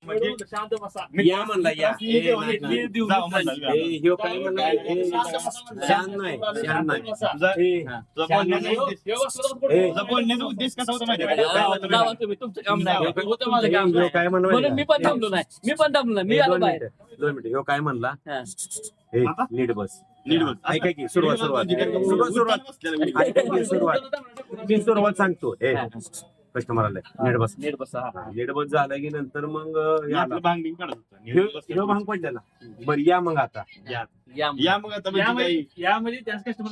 शांत बसा. या म्हणला या ह्यो काय म्हणला शान नाही शान नाही तुझा बोलण्याचा उद्देश कसा होता माहिती आहे का? जावा तुम्ही, तुमचं काम नाही होतं माझं काम ह्यो नाही. काय म्हणला म्हणून मी पण थांबलो नाही मी आलो बाहेर. 2 मिनिटं ह्यो काय म्हणला हा. हे नीट बस नीट बस. ऐका की सुरुवात मी सुरुवात सांगतो कस्टमर आलाय नीट बस नीट बसा. हा. नीट बस झालं की नंतर मग मी आपलं भांग बिंग काढत होतो. ह्यो भांग पडलेला बरं या मग आता या या मग आता म्हणजे काही- यामध्ये त्याच कस्टमर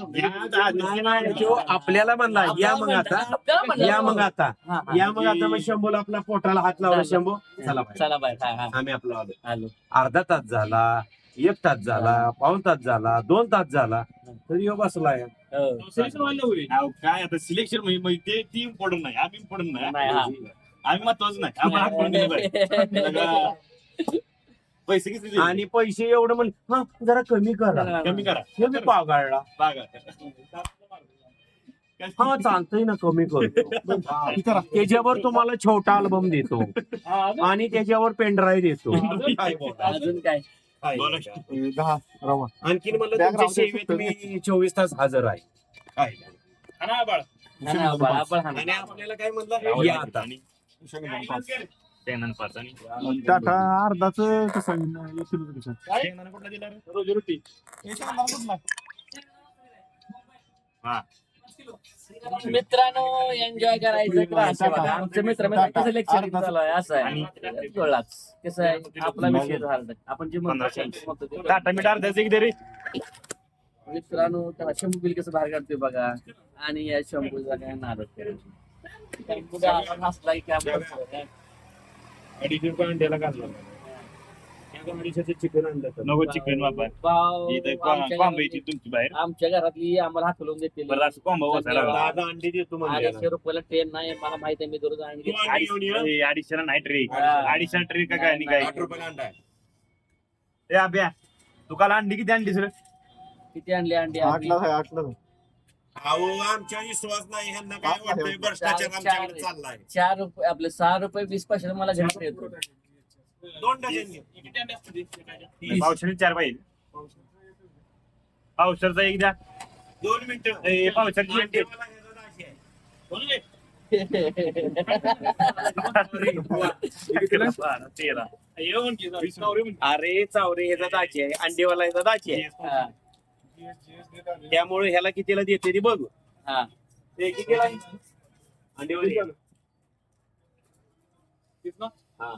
ह्यो आपल्याला म्हणला या मग आता या मग आता हा, हा. या मग आता मग शंभूला आपला पोटाला हात लावला शंभू चला बाहेर. चला बाहेर. हा, हा. आम्ही आपला आलो आलो. अर्धा तास झाला 1 तास झाला 1.5 तास झाला 2 तास झाला तरी ह्यो बसलाय हो. अहो, काय आता सिलेक्शन म्हणजे ते ती इम्पॉर्टंट नाही आम्ही इम्पॉर्टंट नाही नाही, हा. आम्ही महत्वाचं नाही आम्हाला हात पडून दिले पाहिजे. पैसे किती दिले? आणि पैसे एवढं म्हणले हा जरा कमी करा कमी करा हे मी पागाळला बागा हा चालतंय ना कमी करतो त्याच्यावर तुम्हाला छोटा अल्बम देतो आणि त्याच्यावर पेनड्राईव्ह देतो अजून काय बोला. आणखीन म्हणलं तुमच्या सेवेत मी 24 तास हजर आहे हा ना, बाळा, आपण हा ना. आणि आपल्याला काय म्हणलं या आता शेंगदाणा पाच आणि टाटा अर्धाच कसं कसं शेंगदाणा कुठला दिला रे? रोजी हा मित्रांनो एन्जॉय करायचं क्लास बघा. आमचे मित्र कसं लेक्चर चालू आहे असं आहे कळलाच कसं आहे आपला विषय झाला आपण जे म्हणतो ते टाटा मीठ अर्ध्याच एक दे रे. मित्रांनो त्याला शंभू बिल कसं बाहेर काढतोय बघा आणि या शंभूचा काय नारळ हसला की काय 250 रुपये अंड्याला घालला चिकन आणलं तर नको चिकन वापर इथं कॉम्बोची तुमची बाहेर आमच्या घरातली आम्हाला हाकलून देते बरं असं कॉम्बो बसायला लागला. 10 अंडी देतो म्हणजे 250 रुपयाला ट्रेन नाही मला माहिती आहे मी दररोज अंडी घेतो. 250 नाही ट्रे हा. 250 ट्रे का काय आणि काय 8 रुपयाला अंडा आहे ए अभ्या तू काल अंडी किती आणलीस रे? किती आणली अंडी अहो आमच्या विश्वास नाही ह्यांना काय वाटतंय भ्रष्टाचार आमच्याकडे चाललाय 4 रुपये आपले 6 रुपये 20 पैसे मला घ्यायला येतो 2 डझन पावसाळी 4 पाहिजे पावसाळचा एक द्या 2 मिनिटं ए पावसाळची एक दे. तेरा अरे चावरे ह्याचा दाची आहे अंडीवाला ह्याचा दाची आहे हा, त्यामुळे ह्याला कितीला देते ती बघू हा. ते कितीला आहे? अंडीवाली हा